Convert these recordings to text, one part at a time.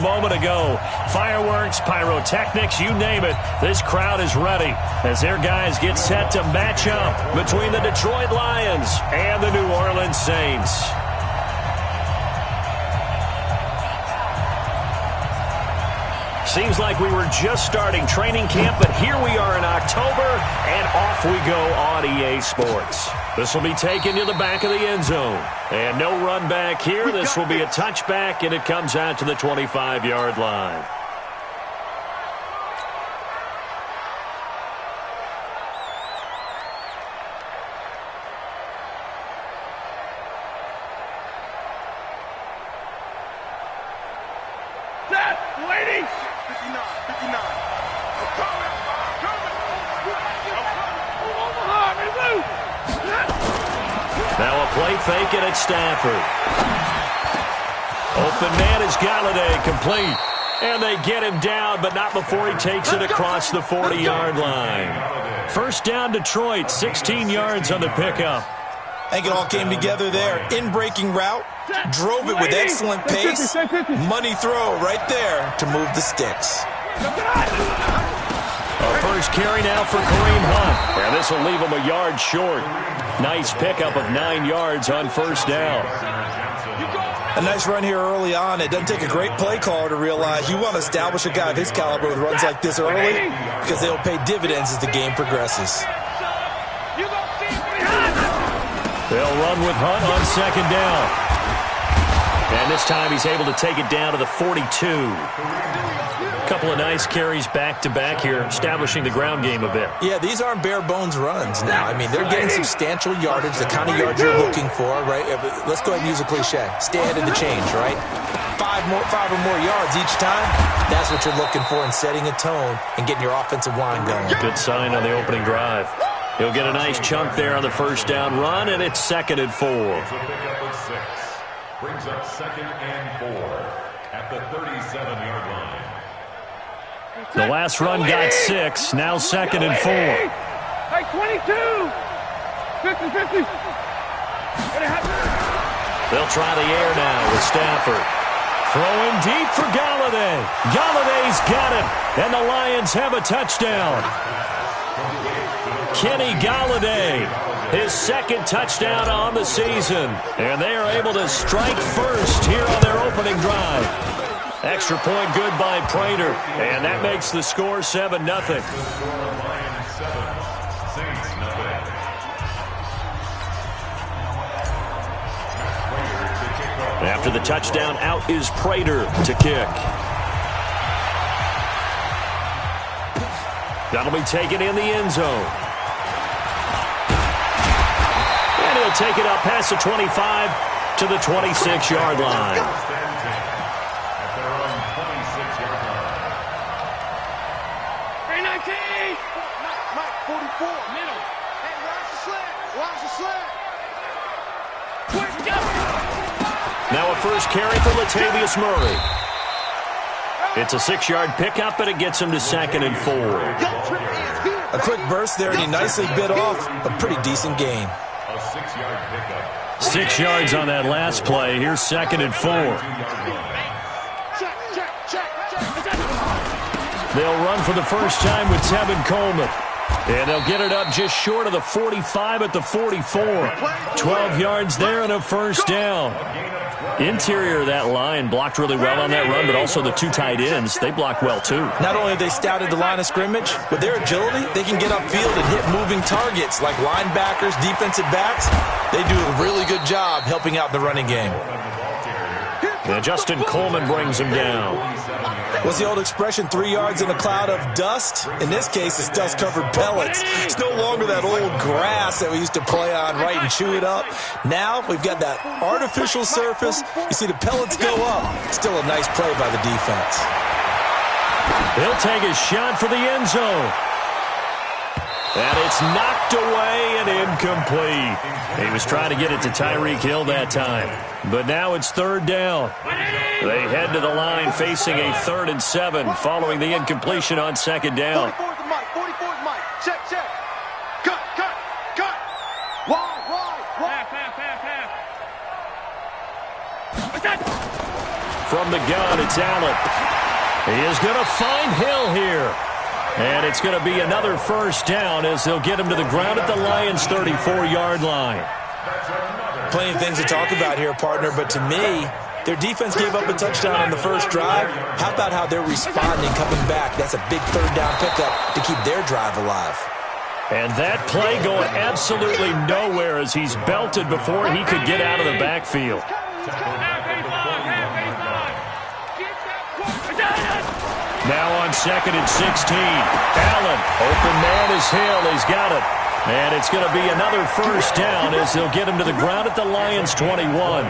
moment ago. Fireworks, pyrotechnics, you name it. This crowd is ready as their guys get set to match up between the Detroit Lions and the New Orleans Saints. Seems like we were just starting training camp, but here we are in October, and off we go on EA Sports. This will be taken to the back of the end zone. And no run back here. This will be a touchback, and it comes out to the 25-yard line. Ladies! 59. Now a play fake, and it's Stafford. Open man is Galladay, complete. And they get him down, but not before he takes it across the 40-yard line. First down, Detroit, 16 yards on the pickup. I think it all came together there. In-breaking route, drove it with excellent pace. Money throw right there to move the sticks. A first carry now for Kareem Hunt. And this will leave him a yard short. Nice pickup of 9 yards on first down. A nice run here early on. It doesn't take a great play caller to realize you want to establish a guy of his caliber with runs like this early because they'll pay dividends as the game progresses. They'll run with Hunt on second down. And this time he's able to take it down to the 42. A couple of nice carries back-to-back here, establishing the ground game a bit. Yeah, these aren't bare-bones runs now. I mean, they're getting substantial yardage, the kind of yards you're looking for, right? Let's go ahead and use a cliche. Stay ahead of the change, right? Five or more yards each time. That's what you're looking for in setting a tone and getting your offensive line going. Good sign on the opening drive. He'll get a nice chunk there on the first down run, and it's 2nd and 4. Brings up 2nd and 4 at the 37-yard line. The last run got 6, now 2nd and 4. Hey, 22! 50-50! They'll try the air now with Stafford. Throwing deep for Galladay. Galladay's got it, and the Lions have a touchdown. Kenny Galladay, his 2nd touchdown on the season. And they are able to strike first here on their opening drive. Extra point good by Prater, and that makes the score 7-0. After the touchdown, out is Prater to kick. That'll be taken in the end zone. And he'll take it up past the 25 to the 26-yard line. Now a first carry for Latavius Murray. It's a 6-yard pickup, and it gets him to 2nd and 4. A quick burst there, and he nicely bit off a pretty decent gain. A 6-yard pickup. 6 yards on that last play. Here's 2nd and 4. They'll run for the first time with Tevin Coleman. And they'll get it up just short of the 45 at the 44. 12 yards there and a first down. Interior of that line blocked really well on that run, but also the 2 tight ends, they block well too. Not only have they scouted the line of scrimmage, with their agility, they can get upfield and hit moving targets like linebackers, defensive backs. They do a really good job helping out the running game. Now Justin Coleman brings him down. What's the old expression, 3 yards in a cloud of dust? In this case, it's dust-covered pellets. It's no longer that old grass that we used to play on, right, and chew it up. Now we've got that artificial surface. You see the pellets go up. Still a nice play by the defense. He'll take a shot for the end zone. And it's knocked away and incomplete. He was trying to get it to Tyreek Hill that time. But now it's 3rd down. They head to the line facing a 3rd and 7 following the incompletion on 2nd down. 44's the mic. 44's the mic. Check. Cut. Wide. From from the gun. It's Allen. He is going to find Hill here. And it's going to be another first down as they'll get him to the ground at the Lions' 34-yard line. Plenty of things to talk about here, partner, but to me, their defense gave up a touchdown on the first drive. How about how they're responding, coming back? That's a big third down pickup to keep their drive alive. And that play going absolutely nowhere as he's belted before he could get out of the backfield. Now on 2nd and 16. Allen, open man is Hill. He's got it. And it's going to be another first down as they'll get him to the ground at the Lions' 21.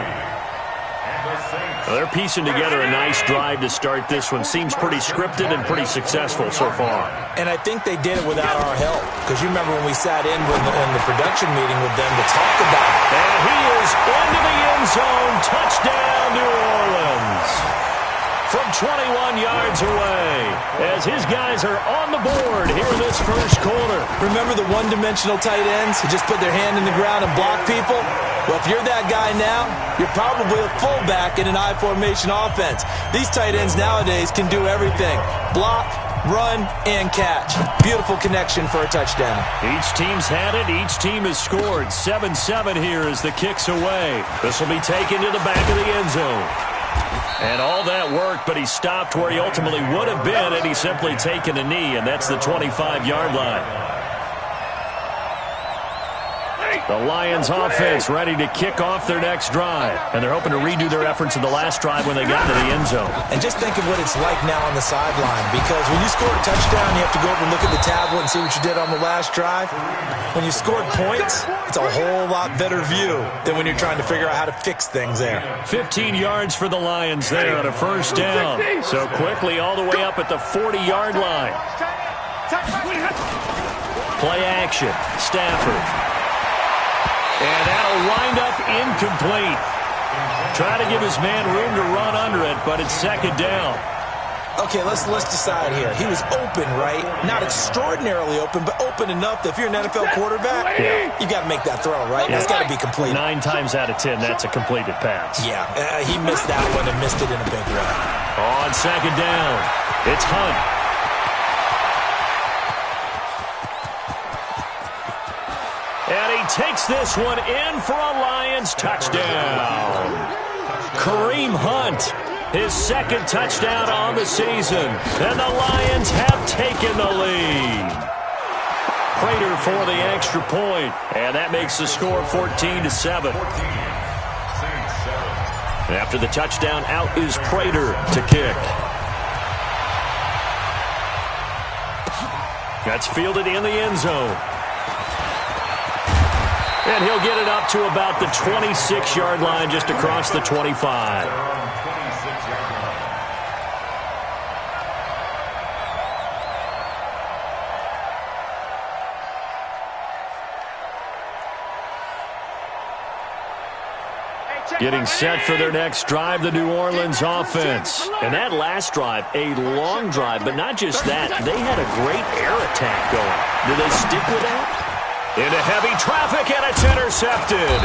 Well, they're piecing together a nice drive to start this one. Seems pretty scripted and pretty successful so far. And I think they did it without our help. Because you remember when we sat in the production meeting with them to talk about it. And he is into the end zone. Touchdown, New Orleans. From 21 yards away as his guys are on the board here in this first quarter. Remember the one-dimensional tight ends who just put their hand in the ground and block people? Well, if you're that guy now, you're probably a fullback in an I-formation offense. These tight ends nowadays can do everything. Block, run, and catch. Beautiful connection for a touchdown. Each team's had it. Each team has scored. 7-7 here as the kick's away. This will be taken to the back of the end zone. And all that worked, but he stopped where he ultimately would have been had he simply taken a knee, and that's the 25-yard line. The Lions offense ready to kick off their next drive. And they're hoping to redo their efforts in the last drive when they got to the end zone. And just think of what it's like now on the sideline, because when you score a touchdown, you have to go over and look at the tablet and see what you did on the last drive. When you scored points, it's a whole lot better view than when you're trying to figure out how to fix things there. 15 yards for the Lions there on a first down. So quickly all the way up at the 40-yard line. Play action. Stafford. And that'll wind up incomplete. Try to give his man room to run under it, but it's second down. Okay, let's decide here. He was open, right? Not extraordinarily open, but open enough that if you're an NFL quarterback, you got to make that throw, right? That's got to be completed. 9 times out of 10, that's a completed pass. Yeah, he missed that one and missed it in a big way. On second down, it's Hunt. And he takes this one in for a Lions touchdown. Kareem Hunt, his second touchdown on the season. And the Lions have taken the lead. Prater for the extra point. And that makes the score 14-7. And after the touchdown, out is Prater to kick. That's fielded in the end zone. And he'll get it up to about the 26-yard line, just across the 25. Getting set for their next drive, the New Orleans offense. And that last drive, a long drive, but not just that. They had a great air attack going. Do they stick with that? Into heavy traffic, and it's intercepted.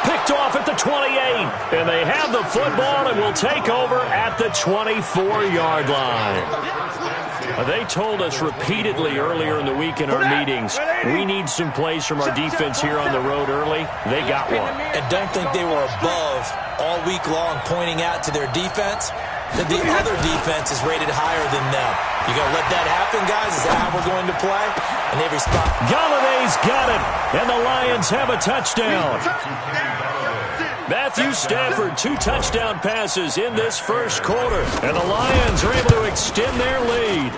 Picked off at the 28. And they have the football and will take over at the 24-yard line. They told us repeatedly earlier in the week in our meetings, we need some plays from our defense here on the road early. They got one. And don't think they were above all week long pointing out to their defense that the other defense is rated higher than them. You going to let that happen, guys? Is that how we're going to play? And they respond. Galladay's got it, and the Lions have a touchdown. Matthew Stafford, 2 touchdown passes in this first quarter, and the Lions are able to extend their lead.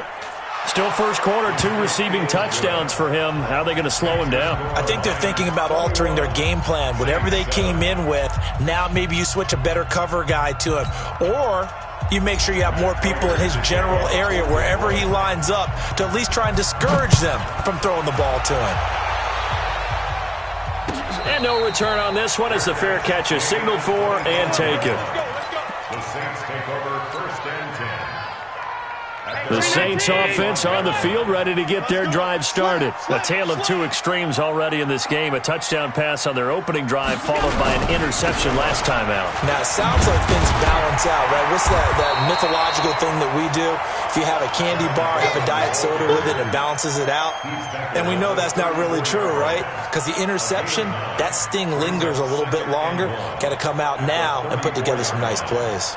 Still first quarter, 2 receiving touchdowns for him. How are they going to slow him down? I think they're thinking about altering their game plan. Whatever they came in with, now maybe you switch a better cover guy to him. Or you make sure you have more people in his general area wherever he lines up to at least try and discourage them from throwing the ball to him. And no return on this one as the fair catch is signaled for and taken. The Saints take over first and 10. The Saints offense on the field, ready to get their drive started. A tale of two extremes already in this game. A touchdown pass on their opening drive, followed by an interception last time out. Now, it sounds like things balance out, right? What's that mythological thing that we do? If you have a candy bar, have a diet soda with it, it balances it out. And we know that's not really true, right? Because the interception, that sting lingers a little bit longer. Got to come out now and put together some nice plays.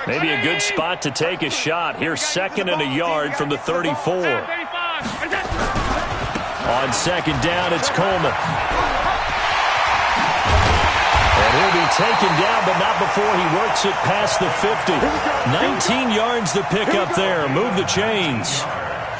Maybe a good spot to take a shot. Here's 2nd and a yard from the 34. On 2nd down, it's Coleman. And he'll be taken down, but not before he works it past the 50. 19 yards to pick up there. Move the chains.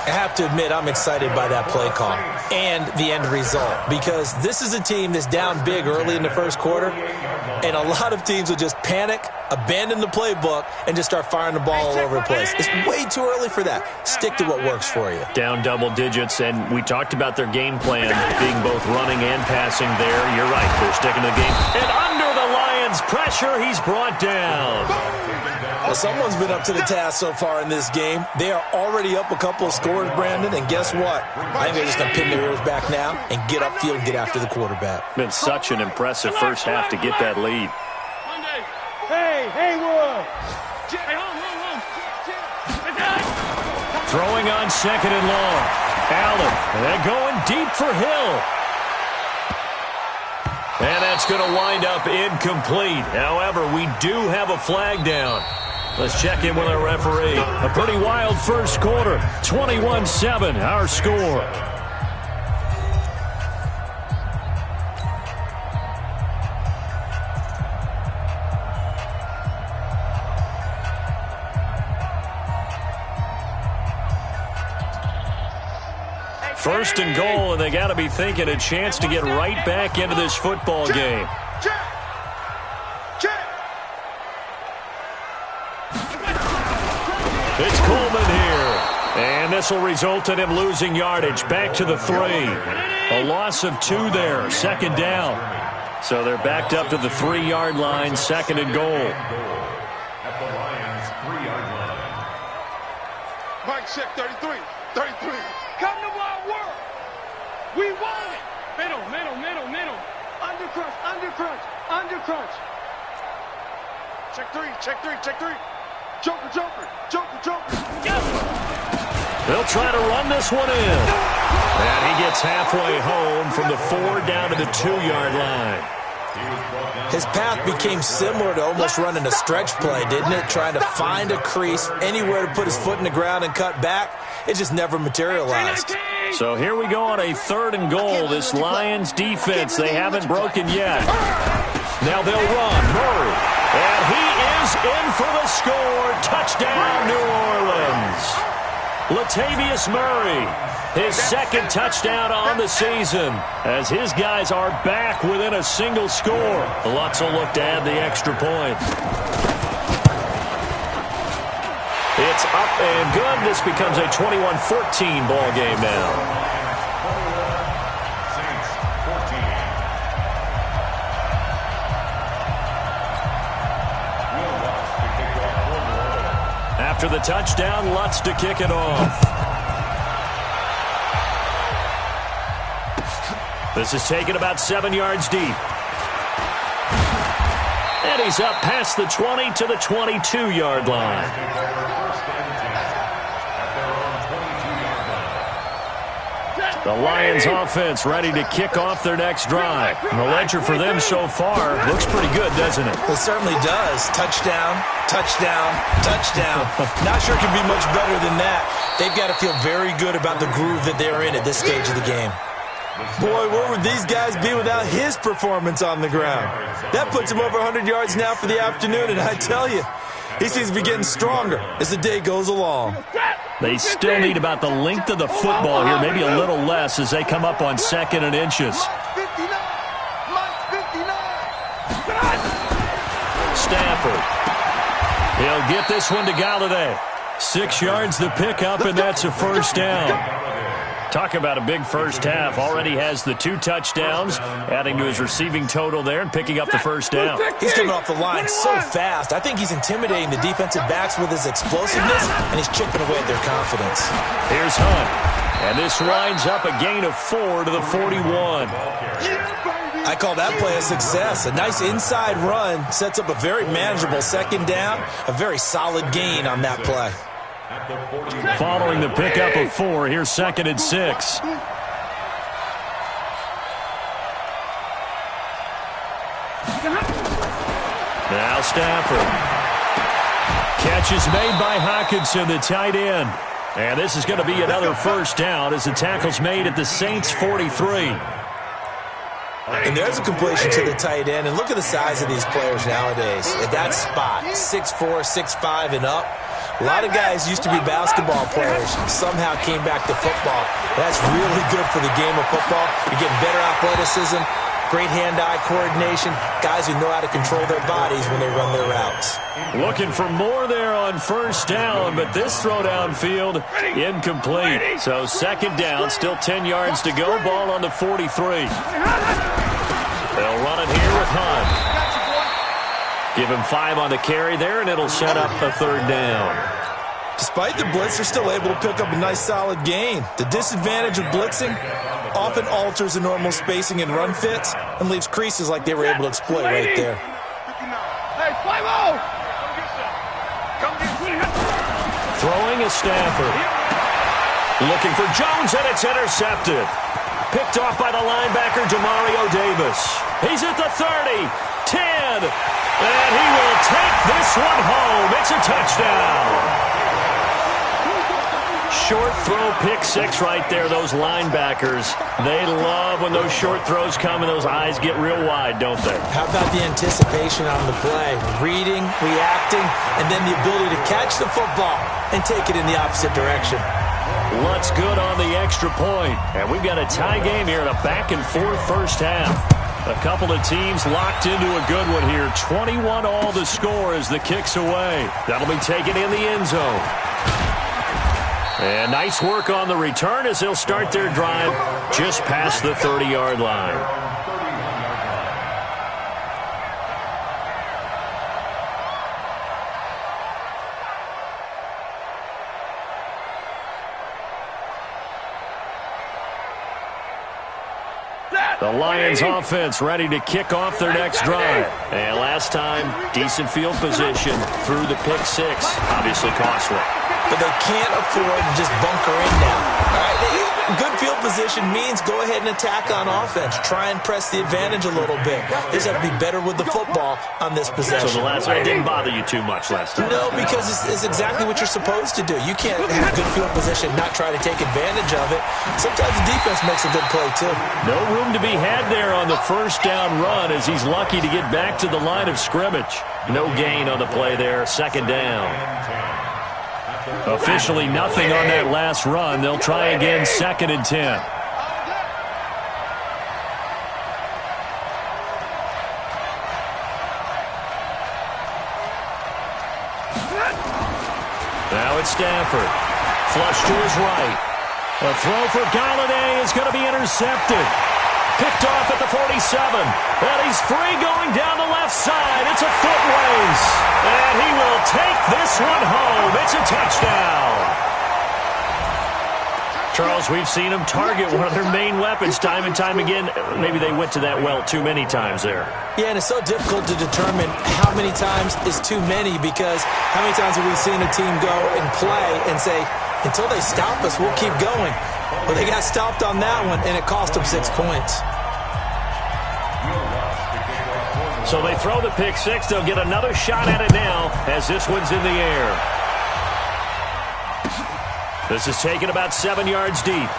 I have to admit, I'm excited by that play call and the end result, because this is a team that's down big early in the first quarter, and a lot of teams will just panic, abandon the playbook, and just start firing the ball all over the place. It's way too early for that. Stick to what works for you. Down double digits, and we talked about their game plan being both running and passing there. You're right, they're sticking to the game. And under the Lions' pressure, he's brought down. Well, someone's been up to the task so far in this game. They are already up a couple of scores, Brandon, and guess what? I think they're just going to pin their ears back now and get upfield and get after the quarterback. Been such an impressive first half to get that lead. Hey, Haywood! Throwing on 2nd and long. Allen, and they're going deep for Hill. And that's going to wind up incomplete. However, we do have a flag down. Let's check in with our referee. A pretty wild first quarter. 21-7, our score. First and goal, and they got to be thinking a chance to get right back into this football game. It's Coleman here, and this will result in him losing yardage. Back to the 3. A loss of 2 there, 2nd down. So they're backed up to the 3-yard line, 2nd and goal. At the Lions' 3-yard line. Mike, check 33. 33. Come to my world. We want it. Middle. Under crunch. Check 3. Joker. They'll try to run this one in. And he gets halfway home from the 4 down to the 2-yard line. His path became similar to almost running a stretch play, didn't it? Trying to find a crease, anywhere to put his foot in the ground and cut back. It just never materialized. So here we go on a 3rd and goal. This Lions defense, they haven't broken yet. Now they'll run. Murray. And he is in for the score. Touchdown, New Orleans. Latavius Murray, his 2nd touchdown on the season, as his guys are back within a single score. Lutz will look to add the extra point. It's up and good. This becomes a 21-14 ball game now. Saints 14. Will Lutz to kick off for New Orleans. After the touchdown, Lutz to kick it off. This is taken about 7 yards deep. And he's up past the 20 to the 22-yard line. The Lions offense ready to kick off their next drive. And the ledger for them so far looks pretty good, doesn't it? It certainly does. Touchdown. Not sure it can be much better than that. They've got to feel very good about the groove that they're in at this stage of the game. Boy, where would these guys be without his performance on the ground? That puts him over 100 yards now for the afternoon, and I tell you, he seems to be getting stronger as the day goes along. They still need about the length of the football here, maybe a little less as they come up on 2nd and inches. Stafford. He'll get this one to Galladay. 6 yards to pick up, and that's a first down. Talk about a big first half. Already has the 2 touchdowns, adding to his receiving total there and picking up the first down. He's coming off the line so fast. I think he's intimidating the defensive backs with his explosiveness, and he's chipping away at their confidence. Here's Hunt. And this winds up a gain of 4 to the 41. I call that play a success. A nice inside run sets up a very manageable second down. A very solid gain on that play. Following the pickup of 4, here's 2nd and 6. Now Stafford. Catch is made by Hockenson, the tight end. And this is going to be another first down as the tackle's made at the Saints' 43. And there's a completion to the tight end. And look at the size of these players nowadays. At that spot, 6'4", 6'5", and up. A lot of guys used to be basketball players, somehow came back to football. That's really good for the game of football. You're getting better athleticism, great hand-eye coordination, guys who know how to control their bodies when they run their routes. Looking for more there on first down, but this throw downfield incomplete. So 2nd down, still 10 yards to go, ball on the 43. They'll run it here with Hunt. Give him 5 on the carry there, and it'll set up a 3rd down. Despite the blitz, they're still able to pick up a nice solid gain. The disadvantage of blitzing often alters the normal spacing and run fits and leaves creases like they were able to exploit right there. Hey, 5-0! Throwing is Stafford. Looking for Jones, and it's intercepted. Picked off by the linebacker, Demario Davis. He's at the 30, 10, and he will take this one home. It's a touchdown. Short throw, pick 6 right there, those linebackers. They love when those short throws come and those eyes get real wide, don't they? How about the anticipation on the play? Reading, reacting, and then the ability to catch the football and take it in the opposite direction. What's good on the extra point? And we've got a tie game here in a back-and-forth first half. A couple of teams locked into a good one here. 21 all the score as the kick's away. That'll be taken in the end zone. And nice work on the return as they'll start their drive just past the 30-yard line. The Lions offense ready to kick off their next drive. And last time, decent field position through the pick 6. Obviously costly. But they can't afford to just bunker in now. All right, good field position means go ahead and attack on offense. Try and press the advantage a little bit. They just have to be better with the football on this possession. So the last one didn't bother you too much last time? No, because it's exactly what you're supposed to do. You can't have good field position and not try to take advantage of it. Sometimes the defense makes a good play, too. No room to be had there on the first down run as he's lucky to get back to the line of scrimmage. No gain on the play there, 2nd down. Officially nothing on that last run. They'll try again, 2nd and 10. Now it's Stafford. Flush to his right. A throw for Galladay is going to be intercepted. Picked off at the 47. And he's free going down the left side. It's a foot race. And he will take this one home. It's a touchdown. Charles, we've seen him target one of their main weapons time and time again. Maybe they went to that well too many times there. Yeah, and it's so difficult to determine how many times is too many, because how many times have we seen a team go and play and say, until they stop us, we'll keep going. Well, they got stopped on that one, and it cost them 6 points. So they throw the pick 6. They'll get another shot at it now as this one's in the air. This is taken about 7 yards deep.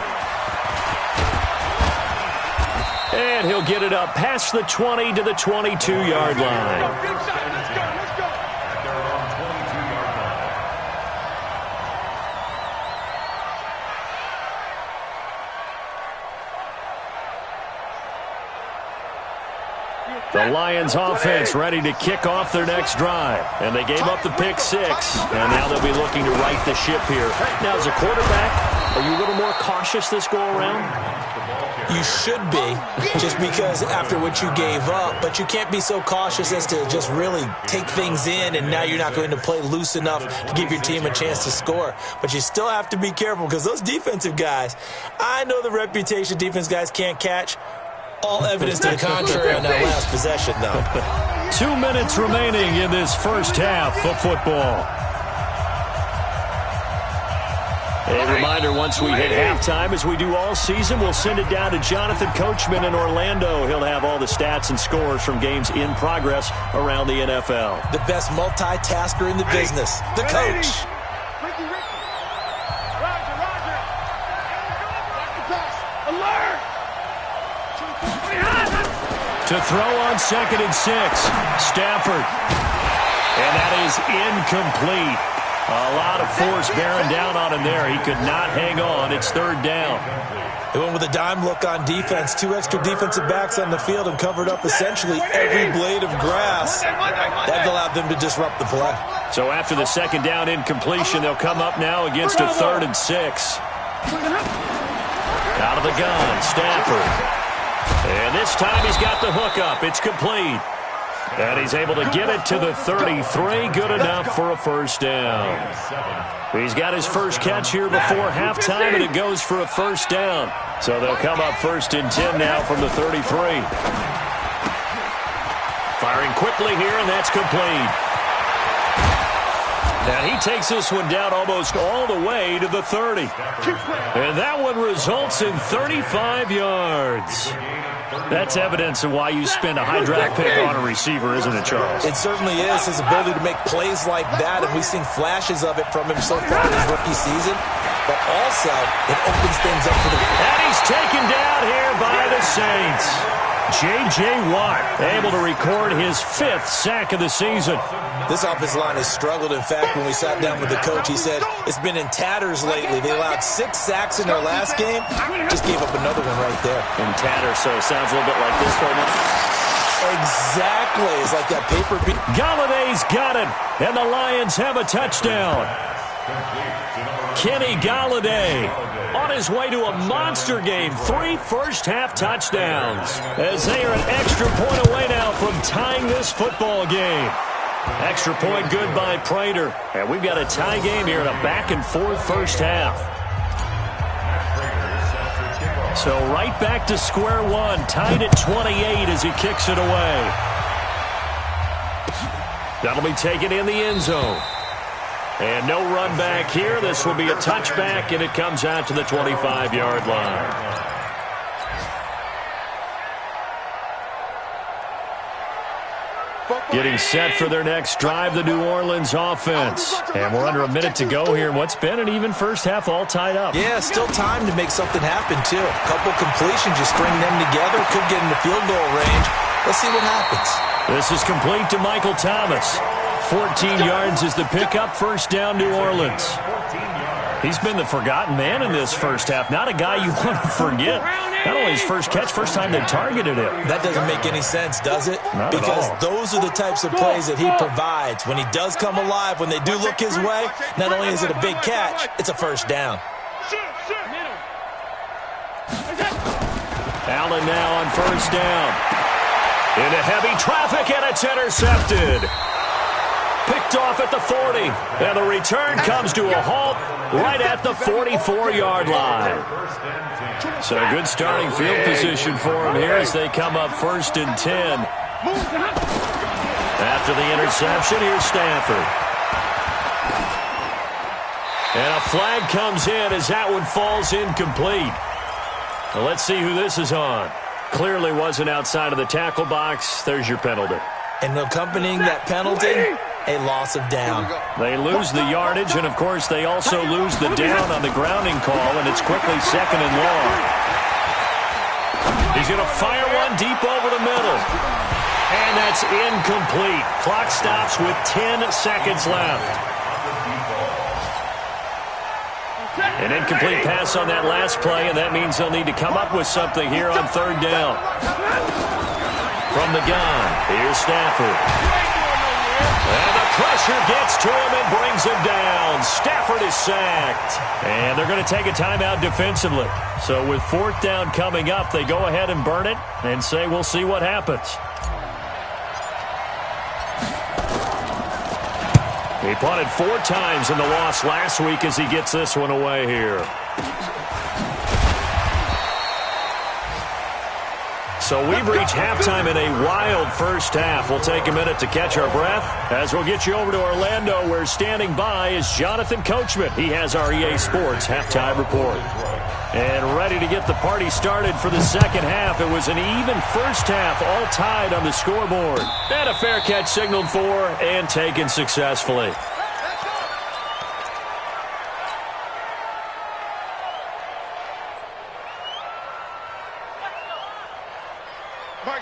And he'll get it up past the 20 to the 22-yard line. The Lions offense ready to kick off their next drive. And they gave up the pick 6. And now they'll be looking to right the ship here. Now as a quarterback, Are you a little more cautious this go-around? You should be, just because after what you gave up, but you can't be so cautious as to just really take things in, and now you're not going to play loose enough to give your team a chance to score. But you still have to be careful, because those defensive guys, I know the reputation defense guys can't catch. All evidence to the contrary on that last possession, though. 2 minutes remaining in this first half of football. A reminder, once we hit halftime, as we do all season, we'll send it down to Jonathan Coachman in Orlando. He'll have all the stats and scores from games in progress around the NFL. The best multitasker in the business, the coach. To throw on 2nd and 6, Stafford. And that is incomplete. A lot of force bearing down on him there. He could not hang on. It's 3rd down. They went with a dime look on defense. 2 extra defensive backs on the field and covered up essentially every blade of grass. That allowed them to disrupt the play. So after the 2nd down incompletion, they'll come up now against a 3rd and 6. Out of the gun, Stafford. And this time he's got the hook up. It's complete. And he's able to get it to the 33. Good enough for a 1st down. He's got his first catch here before halftime, and it goes for a 1st down. So they'll come up 1st and 10 now from the 33. Firing quickly here, and that's complete. Now he takes this one down almost all the way to the 30. And that one results in 35 yards. That's evidence of why you spend a high draft pick on a receiver, isn't it, Charles? It certainly is, his ability to make plays like that, and we've seen flashes of it from him so far in his rookie season. But also, it opens things up for the... And he's taken down here by the Saints. J.J. Watt able to record his 5th sack of the season. This offensive line has struggled. In fact, when we sat down with the coach, he said it's been in tatters lately. They allowed 6 sacks in their last game. Just gave up another one right there. In tatters, so it sounds a little bit like this right now. Exactly. It's like that paper. Galladay's got it, and the Lions have a touchdown. Kenny Galladay on his way to a monster game. 3 first-half touchdowns as they are an extra point away now from tying this football game. Extra point good by Prater. And we've got a tie game here in a back-and-forth first half. So right back to square one, tied at 28 as he kicks it away. That'll be taken in the end zone. And no run back here. This will be a touchback, and it comes out to the 25-yard line. Getting set for their next drive, the New Orleans offense. And we're under a minute to go here in what's been an even first half, all tied up. Yeah, still time to make something happen, too. A couple completions, you string them together, could get into field goal range. Let's see what happens. This is complete to Michael Thomas. 14 yards is the pickup, 1st down, New Orleans. He's been the forgotten man in this first half. Not a guy you want to forget. Not only his first catch, first time they targeted him. That doesn't make any sense, does it? Not because at all. Those are the types of plays that he provides. When he does come alive, when they do look his way, not only is it a big catch, it's a 1st down. Allen now on 1st down. Into heavy traffic, and it's intercepted. Picked off at the 40, and the return comes to a halt right at the 44-yard line. So good starting field position for him here as they come up 1st and 10. After the interception, here's Stafford. And a flag comes in as that one falls incomplete. Now let's see who this is on. Clearly wasn't outside of the tackle box. There's your penalty. And accompanying that penalty, a loss of down. They lose the yardage, and, of course, they also lose the down on the grounding call, and it's quickly 2nd and long. He's going to fire one deep over the middle. And that's incomplete. Clock stops with 10 seconds left. An incomplete pass on that last play, and that means they'll need to come up with something here on 3rd down. From the gun, here's Stafford. And the pressure gets to him and brings him down. Stafford is sacked. And they're going to take a timeout defensively. So with 4th down coming up, they go ahead and burn it and say we'll see what happens. He punted 4 times in the loss last week as he gets this one away here. So we've reached halftime in a wild first half. We'll take a minute to catch our breath as we'll get you over to Orlando, where standing by is Jonathan Coachman. He has our EA Sports halftime report. And ready to get the party started for the second half. It was an even first half, all tied on the scoreboard. And a fair catch signaled for and taken successfully.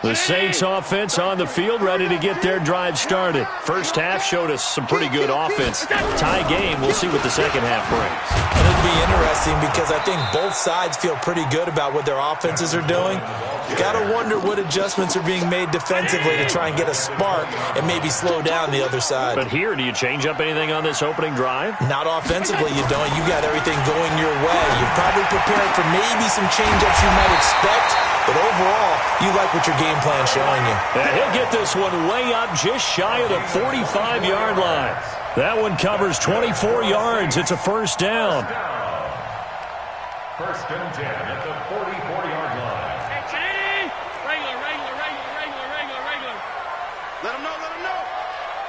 The Saints offense on the field, ready to get their drive started. First half showed us some pretty good offense. Tie game, we'll see what the second half brings. And it'll be interesting because I think both sides feel pretty good about what their offenses are doing. Got to wonder what adjustments are being made defensively to try and get a spark and maybe slow down the other side. But here, do you change up anything on this opening drive? Not offensively, you don't. You got everything going your way. You've probably prepared for maybe some change-ups you might expect, but overall, you like what your game plan's showing you. And he'll get this one way up just shy of the 45-yard line. That one covers 24 yards. It's a first down. First and 10 at the 44-yard line. Regular. Let him know.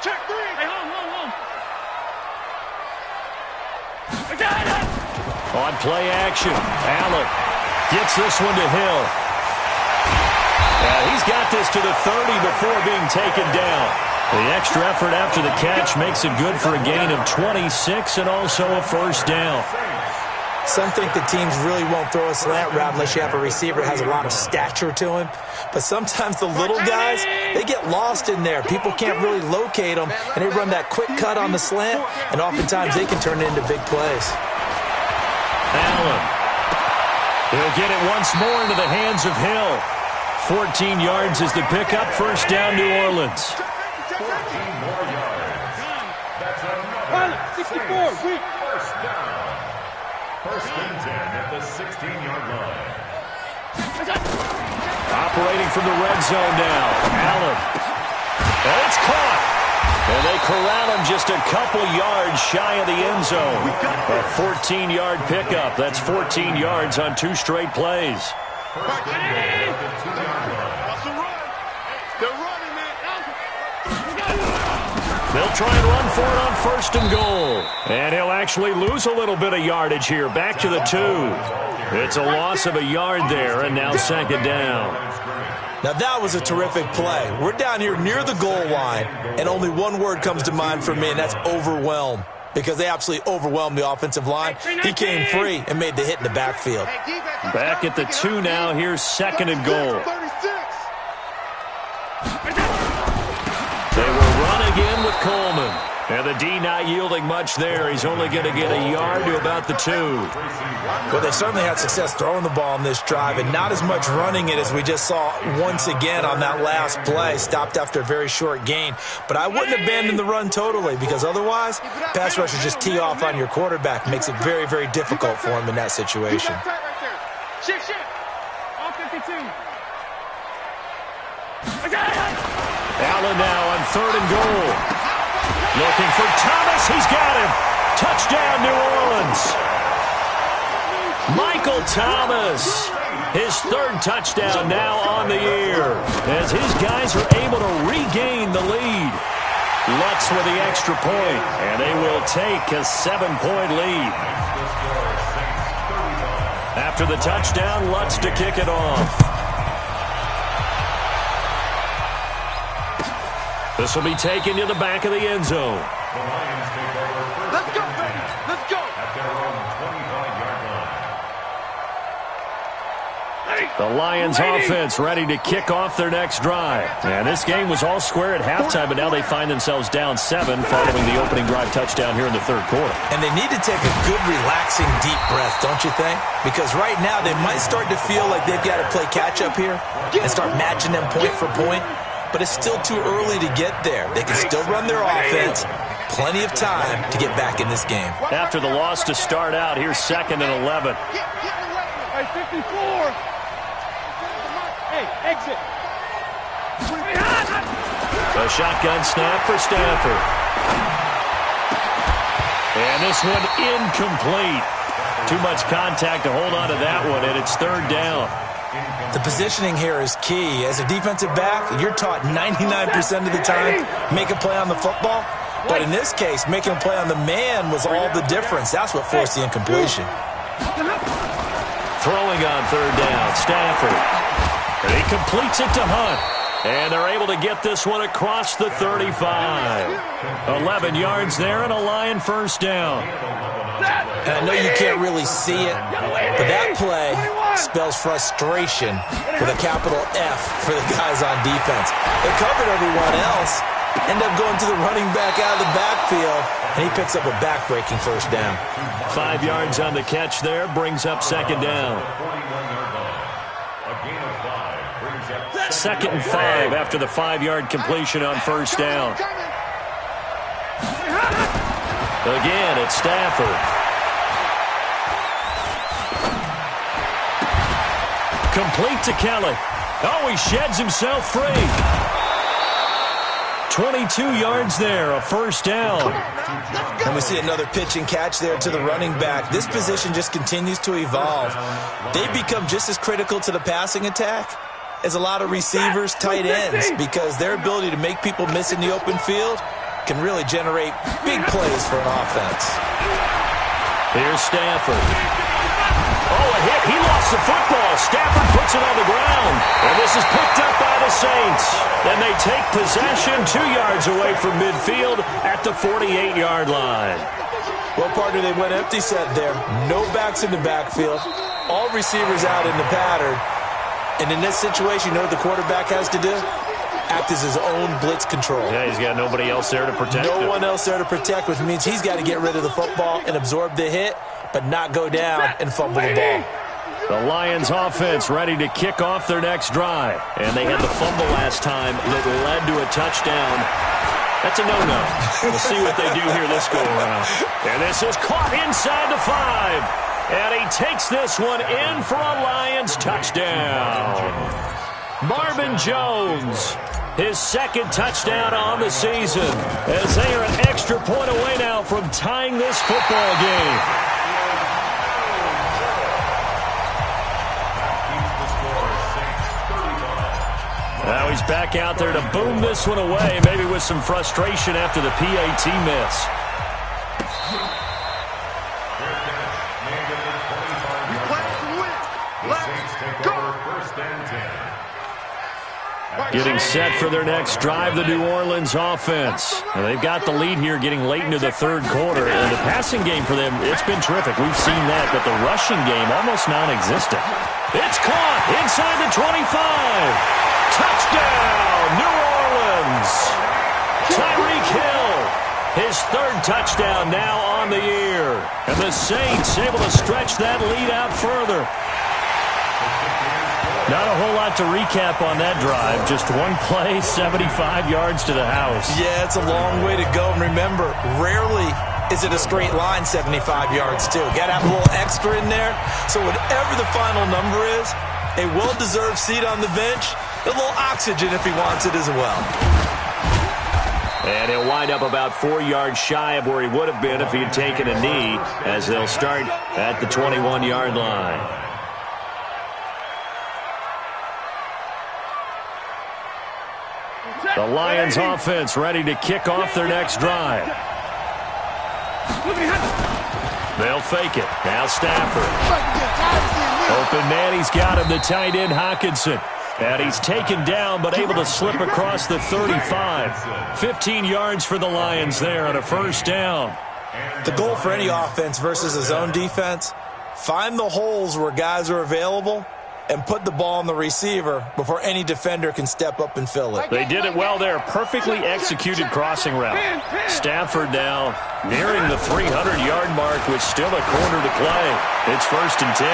Check 3. Hey, home. I got it. On play action, Allen gets this one to Hill. He's got this to the 30 before being taken down. The extra effort after the catch makes it good for a gain of 26 and also a first down. Some think the teams really won't throw a slant route unless you have a receiver that has a lot of stature to him. But sometimes the little guys, they get lost in there. People can't really locate them, and they run that quick cut on the slant, and oftentimes they can turn it into big plays. Allen. He'll get it once more into the hands of Hill. 14 yards is the pickup. First down, New Orleans. 14 more yards. That's another 64. First down. First and 10 at the 16-yard line. Operating from the red zone now. Allen. And it's caught. And they corral him just a couple yards shy of the end zone. A 14-yard pickup. That's 14 yards on 2 straight plays. First and 10 at the 2-yard line. They're running, man. They'll try and run for it on first and goal. And he'll actually lose a little bit of yardage here. Back to the 2. It's a loss of a yard there, and now second down. Now that was a terrific play. We're down here near the goal line, and only one word comes to mind for me, and that's overwhelm. Because they absolutely overwhelmed the offensive line. He came free and made the hit in the backfield. Back at the 2 now. Here's second and goal. They will run again with Coleman. And the D not yielding much there. He's only going to get a yard to about the 2. Well, they certainly had success throwing the ball on this drive, and not as much running it as we just saw once again on that last play. Stopped after a very short gain. But I wouldn't abandon the run totally, because otherwise, pass rushers just tee off on your quarterback. Makes it very, very difficult for him in that situation. Shift. All 52. Allen now on third and goal. Looking for Thomas. He's got him. Touchdown, New Orleans. Michael Thomas. His 3rd touchdown now on the year as his guys are able to regain the lead. Lutz with the extra point, and they will take a 7-point lead. After the touchdown, Lutz to kick it off. This will be taken to the back of the end zone. The Lions take over first. Let's go, baby. Let's go. At their own 25-yard line. The Lions offense ready to kick off their next drive. And this game was all square at halftime, but now they find themselves down 7 following the opening drive touchdown here in the 3rd quarter. And they need to take a good, relaxing, deep breath, don't you think? Because right now they might start to feel like they've got to play catch-up here and start matching them point for point. but it's still too early to get there. They can still run their offense. Plenty of time to get back in this game. After the loss to start out, here's 2nd and 11. Hey, 54. Hey, exit. A shotgun snap for Stafford. And this one incomplete. Too much contact to hold on to that one, and it's 3rd down. The positioning here is key. As a defensive back, you're taught 99% of the time, make a play on the football. But in this case, making a play on the man was all the difference. That's what forced the incompletion. Throwing on 3rd down, Stafford. And he completes it to Hunt. And they're able to get this one across the 35. 11 yards there and a Lion 1st down. And I know you can't really see it, but that play spells frustration with a capital F for the guys on defense. They covered everyone else, end up going to the running back out of the backfield, and he picks up a back-breaking 1st down. 5 yards on the catch there, brings up 2nd down. 2nd and 5 after the 5-yard completion on 1st down. Again, it's Stafford. Complete to Kelly. Oh, he sheds himself free. 22 yards there, a 1st down. And we see another pitch and catch there to the running back. This position just continues to evolve. They become just as critical to the passing attack as a lot of receivers, tight ends, because their ability to make people miss in the open field can really generate big plays for an offense. Here's Stafford. Oh, a hit. He lost the football. Stafford puts it on the ground. And this is picked up by the Saints. Then they take possession 2 yards away from midfield at the 48-yard line. Well, partner, they went empty set there. No backs in the backfield. All receivers out in the pattern. And in this situation, you know what the quarterback has to do? Act as his own blitz control. Yeah, he's got nobody else there to protect him. No one else there to protect, which means he's got to get rid of the football and absorb the hit, but not go down and fumble the ball. The Lions offense ready to kick off their next drive. And they had the fumble last time that led to a touchdown. That's a no-no. We'll see what they do here this go-around. And this is caught inside the 5. And he takes this one in for a Lions touchdown. Marvin Jones, his 2nd touchdown on the season, as they are an extra point away now from tying this football game. Now he's back out there to boom this one away, maybe with some frustration after the PAT miss. Getting set for their next drive, the New Orleans offense. Now, they've got the lead here getting late into the 3rd quarter. And the passing game for them, it's been terrific. We've seen that, but the rushing game almost non-existent. It's caught inside the 25. Touchdown, New Orleans. Tyreek Hill, his 3rd touchdown now on the year. And the Saints able to stretch that lead out further. Not a whole lot to recap on that drive. Just one play, 75 yards to the house. Yeah, it's a long way to go. And remember, rarely is it a straight line 75 yards, too. Got to have a little extra in there. So whatever the final number is, a well-deserved seat on the bench, a little oxygen if he wants it as well. And he'll wind up about 4 yards shy of where he would have been if he had taken a knee, as they'll start at the 21-yard line. The Lions offense ready to kick off their next drive. They'll fake it. Now Stafford. Open man, he's got him, the tight end Hockenson. And he's taken down, but able to slip across the 35. 15 yards for the Lions there on a 1st down. The goal for any offense versus a zone defense, find the holes where guys are available and put the ball on the receiver before any defender can step up and fill it. They did it well there. Perfectly executed crossing route. Stafford now nearing the 300-yard mark with still a quarter to play. It's 1st and 10.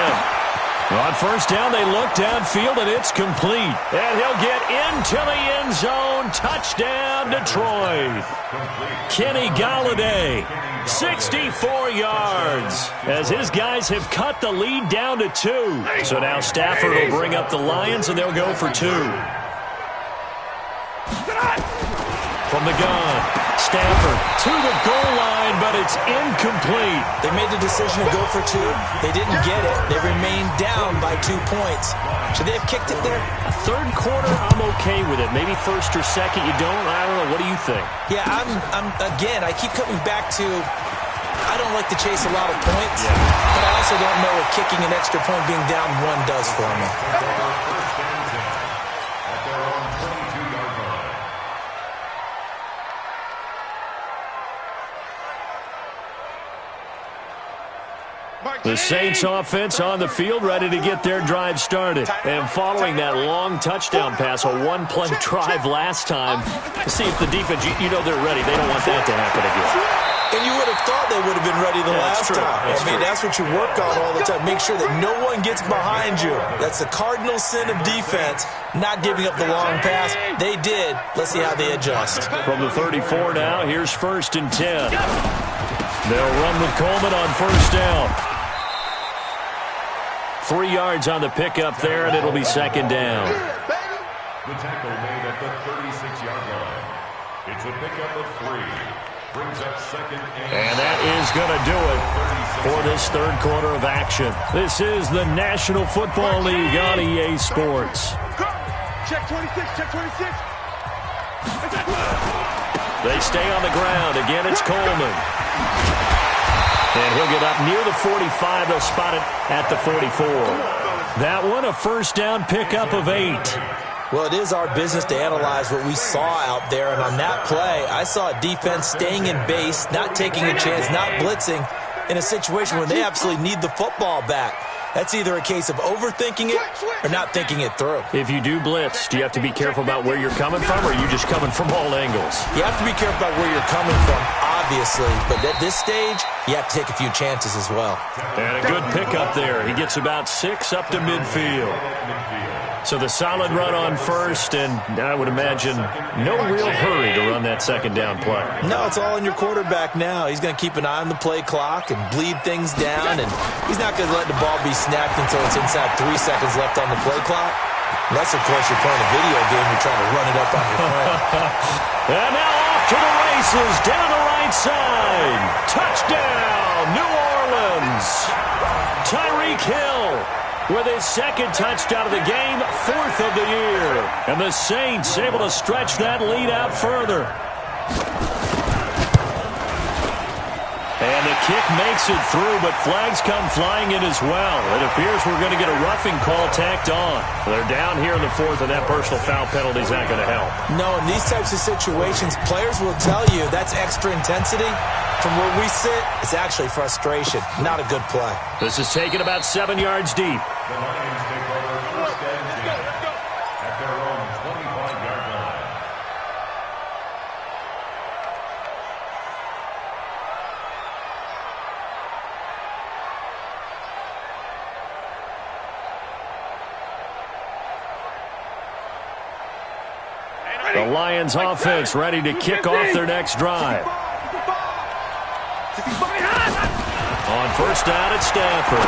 On first down, they look downfield, and it's complete. And he'll get into the end zone. Touchdown, Detroit. Kenny Golladay, 64 yards, as his guys have cut the lead down to 2. So now Stafford will bring up the Lions, and they'll go for 2. From the gun, Stafford to the goal line, but it's incomplete. They made the decision to go for 2. They didn't get it. They remained down by 2 points. Should they have kicked it there? Third quarter, I'm okay with it. Maybe first or second, you don't. I don't know. What do you think? Yeah, again, I keep coming back to I don't like to chase a lot of points, but I also don't know what kicking an extra point being down 1 does for me. The Saints offense on the field, ready to get their drive started. And following that long touchdown pass, a one-play drive last time, to see if the defense, you know they're ready. They don't want that to happen again. And you would have thought they would have been ready the last time. That's what you work on all the time. Make sure that no one gets behind you. That's the cardinal sin of defense, not giving up the long pass. They did. Let's see how they adjust. From the 34 now, here's 1st and 10. They'll run with Coleman on first down. 3 yards on the pickup there, and it'll be 2nd down. The tackle made at the 36-yard line. It's a pickup of 3. Brings up 2nd and that is going to do it for this third quarter of action. This is the National Football League on EA Sports. Check 26, check 26. They stay on the ground. Again, it's Coleman. And he'll get up near the 45. They'll spot it at the 44. That one, a first down pickup of 8. Well, it is our business to analyze what we saw out there. And on that play, I saw a defense staying in base, not taking a chance, not blitzing in a situation where they absolutely need the football back. That's either a case of overthinking it or not thinking it through. If you do blitz, do you have to be careful about where you're coming from, or are you just coming from all angles? You have to be careful about where you're coming from, obviously. But at this stage, you have to take a few chances as well. And a good pickup there. He gets about 6 up to midfield. So the solid run on first, and I would imagine no real hurry to run that 2nd down play. No, it's all in your quarterback now. He's going to keep an eye on the play clock and bleed things down, and he's not going to let the ball be snapped until it's inside 3 seconds left on the play clock. Unless, of course, you're playing a video game, you're trying to run it up on your friend. And now off to the races, down the right side. Touchdown, New Orleans. Tyreek Hill with his 2nd touchdown of the game, 4th of the year. And the Saints able to stretch that lead out further. And the kick makes it through, but flags come flying in as well. It appears we're going to get a roughing call tacked on. They're down here in the 4th, and that personal foul penalty is not going to help. No, in these types of situations, players will tell you that's extra intensity. From where we sit, it's actually frustration. Not a good play. This is taken about 7 yards deep. The Lions take over 1st and 10 at their own 25-yard line. The Lions offense ready to kick off their next drive. On first down, it's Stafford.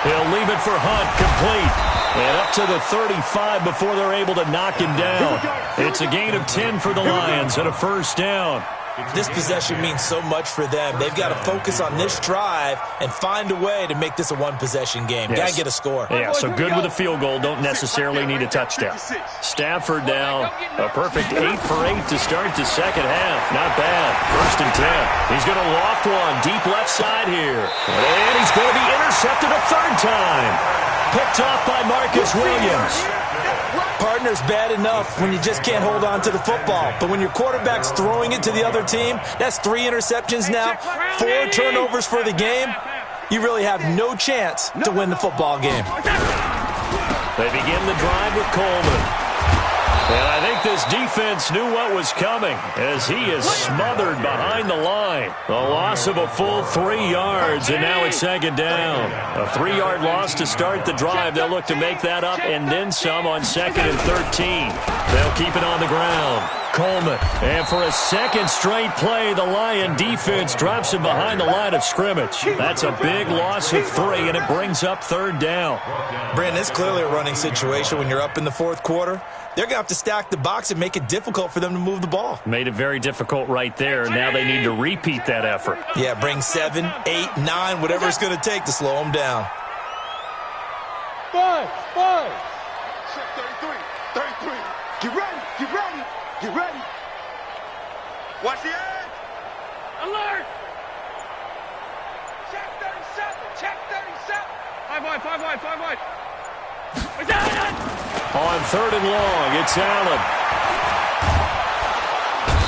He'll leave it for Hunt, complete. And up to the 35 before they're able to knock him down. It's a gain of 10 for the Lions and a first down. This possession means so much for them. They've got to focus on this drive and find a way to make this a one-possession game. Yes. Got to get a score. Yeah, so good with a field goal. Don't necessarily need a touchdown. Stafford now, a perfect 8 for 8 to start the 2nd half. Not bad. 1st and 10. He's going to loft one deep left side here. And he's going to be intercepted a 3rd time. Picked off by Marcus Williams. Partner's bad enough when you just can't hold on to the football. But when your quarterback's throwing it to the other team, that's 3 interceptions now, 4 turnovers for the game. You really have no chance to win the football game. They begin the drive with Coleman. And I think this defense knew what was coming as he is smothered behind the line. A loss of a full 3 yards, and now it's second down. A 3-yard loss to start the drive. They'll look to make that up and then some on 2nd and 13. They'll keep it on the ground. Coleman, and for a second straight play, the Lion defense drops him behind the line of scrimmage. That's a big loss of 3, and it brings up 3rd down. Brandon, it's clearly a running situation when you're up in the 4th quarter. They're going to have to stack the box and make it difficult for them to move the ball. Made it very difficult right there. Now they need to repeat that effort. Yeah, bring 7, 8, 9, whatever it's going to take to slow them down. 5. Check 33. Get ready. Get ready. Watch the edge. Alert. Check 37. 5 wide. On 3rd and long, it's Allen.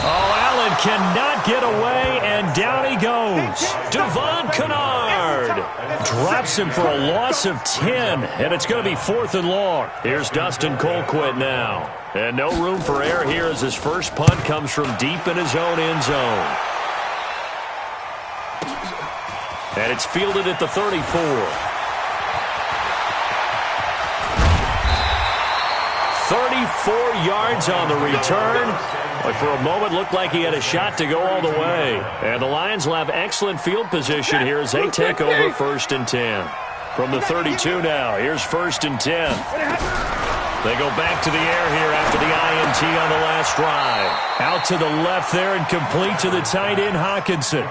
Allen cannot get away, and down he goes. Devon Kennard drops him for a loss of 10, and it's going to be 4th and long. Here's Dustin Colquitt now. And no room for error here as his first punt comes from deep in his own end zone. And it's fielded at the 34. 34 yards on the return. But for a moment, looked like he had a shot to go all the way. And the Lions will have excellent field position here as they take over 1st and 10. From the 32 now, here's 1st and 10. They go back to the air here after the INT on the last drive. Out to the left there and complete to the tight end, Hawkinson.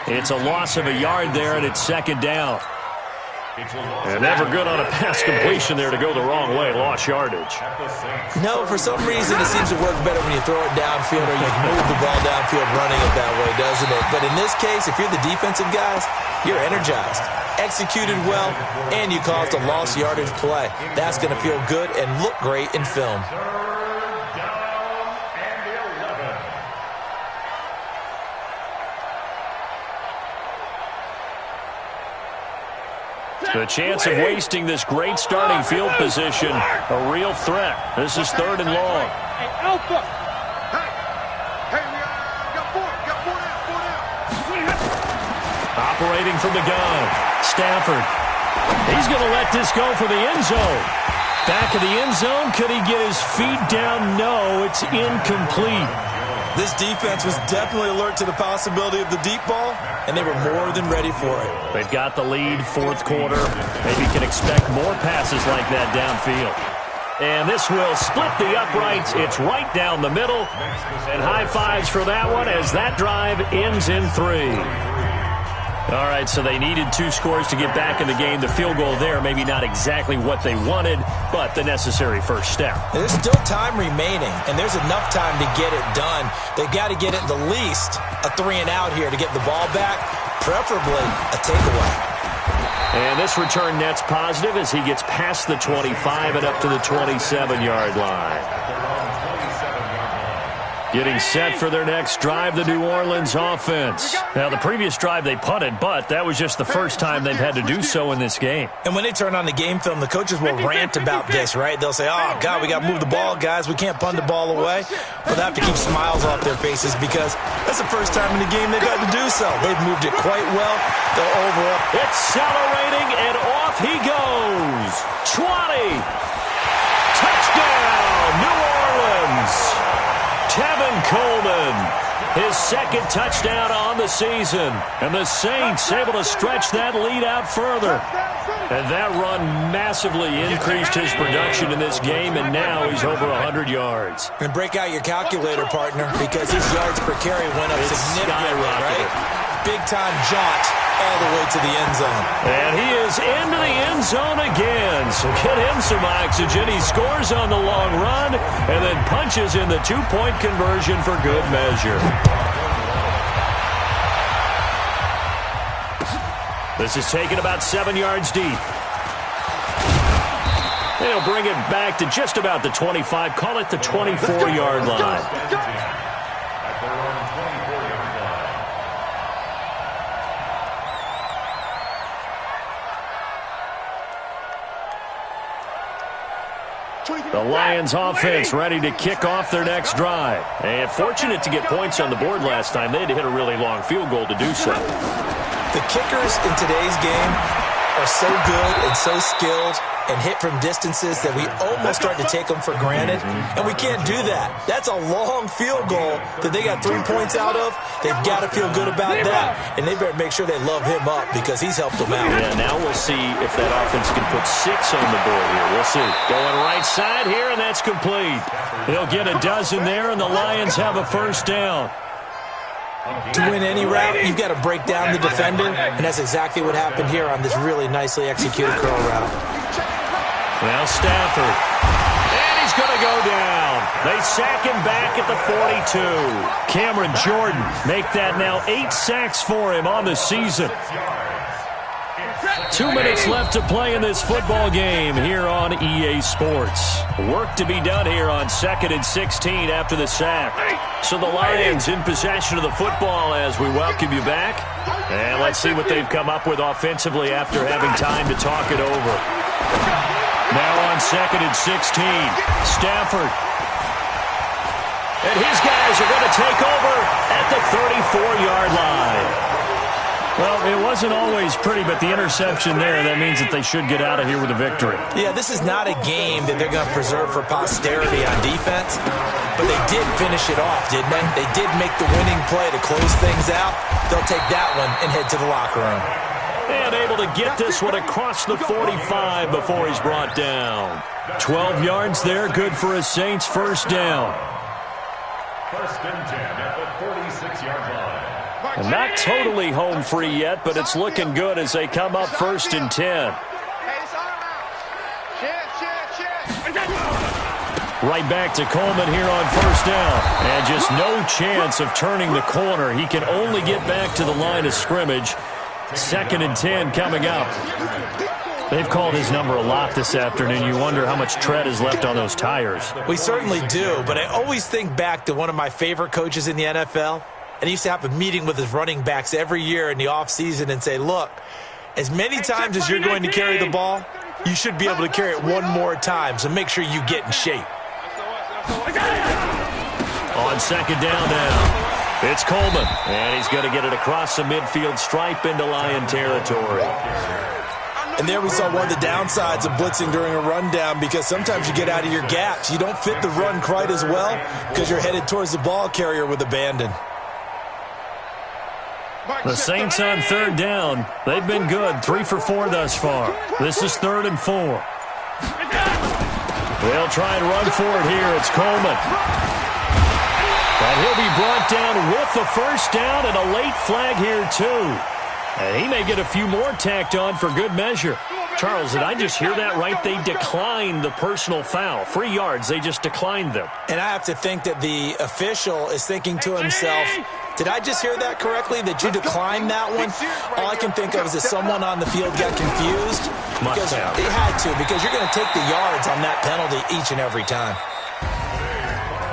It's a loss of a yard there, and it's 2nd down. And never good on a pass completion there to go the wrong way. Lost yardage. No, for some reason it seems to work better when you throw it downfield or you move the ball downfield running it that way, doesn't it? But in this case, if you're the defensive guys, you're energized, executed well, and you caused a lost yardage play. That's going to feel good and look great in film. The chance of wasting this great starting field position, a real threat. This is 3rd and long. Hey, Alpha. Hey, we got 4 down. Operating from the gun, Stafford. He's going to let this go for the end zone. Back of the end zone, could he get his feet down? No, it's incomplete. This defense was definitely alert to the possibility of the deep ball, and they were more than ready for it. They've got the lead, 4th quarter. Maybe can expect more passes like that downfield. And this will split the uprights. It's right down the middle. And high fives for that one as that drive ends in 3. All right, so they needed 2 scores to get back in the game. The field goal there, maybe not exactly what they wanted, but the necessary first step. There's still time remaining, and there's enough time to get it done. They've got to get it the least a 3-and-out here to get the ball back, preferably a takeaway. And this return net's positive as he gets past the 25 and up to the 27-yard line. Getting set for their next drive, the New Orleans offense. Now, the previous drive they punted, but that was just the first time they've had to do so in this game. And when they turn on the game film, the coaches will rant about this, right? They'll say, oh, God, we got to move the ball, guys. We can't punt the ball away. But they have to keep smiles off their faces because that's the first time in the game they've got to do so. They've moved it quite well. They're overall. Accelerating, and off he goes. 20. Touchdown, New Orleans. Tevin Coleman, his 2nd touchdown on the season. And the Saints able to stretch that lead out further. And that run massively increased his production in this game, and now he's over 100 yards. And break out your calculator, partner, because his yards per carry went up significantly, right? Big-time jaunt all the way to the end zone. And he is into the end zone again. So get him some oxygen. He scores on the long run and then punches in the 2-point conversion for good measure. This is taken about 7 yards deep. They'll bring it back to just about the 25. Call it the 24-yard line. The Lions offense ready to kick off their next drive. And fortunate to get points on the board last time. They had to hit a really long field goal to do so. The kickers in today's game are so good and so skilled and hit from distances that we almost start to take them for granted, and we can't do that. That's a long field goal that they got 3 points out of. They've got to feel good about that, and they better make sure they love him up because he's helped them out. Yeah, now we'll see if that offense can put 6 on the board here. We'll see. Going right side here, and that's complete. He'll get a dozen there, and the Lions have a first down. To win any route, you've got to break down the defender, and that's exactly what happened here on this really nicely executed curl route. Now Stafford. And he's going to go down. They sack him back at the 42. Cameron Jordan make that now 8 sacks for him on the season. 2 minutes left to play in this football game here on EA Sports. Work to be done here on 2nd and 16 after the sack. So the Lions in possession of the football as we welcome you back. And let's see what they've come up with offensively after having time to talk it over. Now on 2nd and 16, Stafford. And his guys are going to take over at the 34-yard line. Well, it wasn't always pretty, but the interception there, that means that they should get out of here with a victory. Yeah, this is not a game that they're going to preserve for posterity on defense, but they did finish it off, didn't they? They did make the winning play to close things out. They'll take that one and head to the locker room. And able to get this one across the 45 before he's brought down. 12 yards there, good for a Saints first down. First and 10 at the 46-yard line. And not totally home free yet, but it's looking good as they come up 1st and 10. Right back to Coleman here on first down. And just no chance of turning the corner. He can only get back to the line of scrimmage. 2nd and 10 coming up. They've called his number a lot this afternoon. You wonder how much tread is left on those tires. We certainly do, but I always think back to one of my favorite coaches in the NFL. And he used to have a meeting with his running backs every year in the offseason and say, look, as many times as you're going to carry the ball, you should be able to carry it one more time, so make sure you get in shape. On 2nd down now, it's Coleman, and he's going to get it across the midfield stripe into Lion territory. And there we saw one of the downsides of blitzing during a rundown because sometimes you get out of your gaps. You don't fit the run quite as well because you're headed towards the ball carrier with abandon. The Saints on 3rd down. They've been good. 3 for 4 thus far. This is 3rd and 4. They'll try and run for it here. It's Coleman. And he'll be brought down with the first down and a late flag here, too. And he may get a few more tacked on for good measure. Charles, did I just hear that right? They declined the personal foul. 3 yards, they just declined them. And I have to think that the official is thinking to himself, did I just hear that correctly, that you declined that one? All I can think of is that someone on the field got confused. Because he had to, because you're going to take the yards on that penalty each and every time.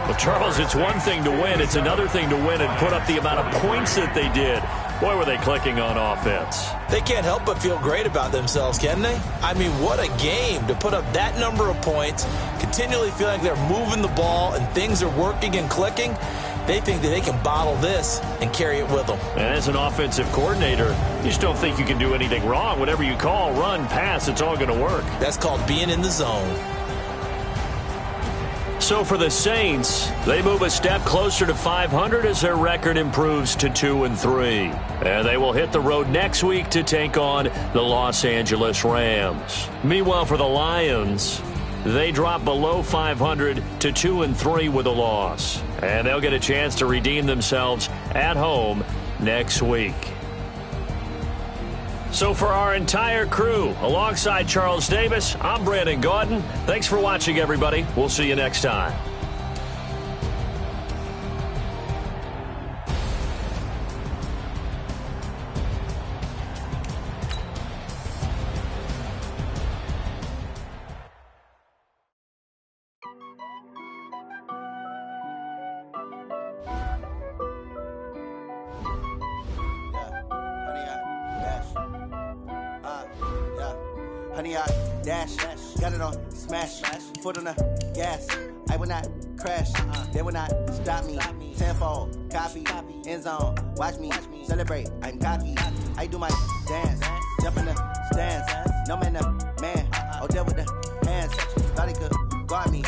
Well, Charles, it's one thing to win. It's another thing to win and put up the amount of points that they did. Boy, were they clicking on offense. They can't help but feel great about themselves, can they? I mean, what a game to put up that number of points, continually feel like they're moving the ball and things are working and clicking. They think that they can bottle this and carry it with them. And as an offensive coordinator, you just don't think you can do anything wrong. Whatever you call, run, pass, it's all going to work. That's called being in the zone. So for the Saints, they move a step closer to 500 as their record improves to 2-3. And they will hit the road next week to take on the Los Angeles Rams. Meanwhile, for the Lions, they drop below 500 to 2-3 with a loss. And they'll get a chance to redeem themselves at home next week. So for our entire crew, alongside Charles Davis, I'm Brandon Gaudin. Thanks for watching, everybody. We'll see you next time. Honey, dash. Got it on smash. Foot on the gas. I will not crash. They will not stop me. Tenfold, copy, end zone. Watch me celebrate. I'm cocky. I do my dance. Jump in the stands. No man, the man. Oh, there with the hands. Thought he could guard me.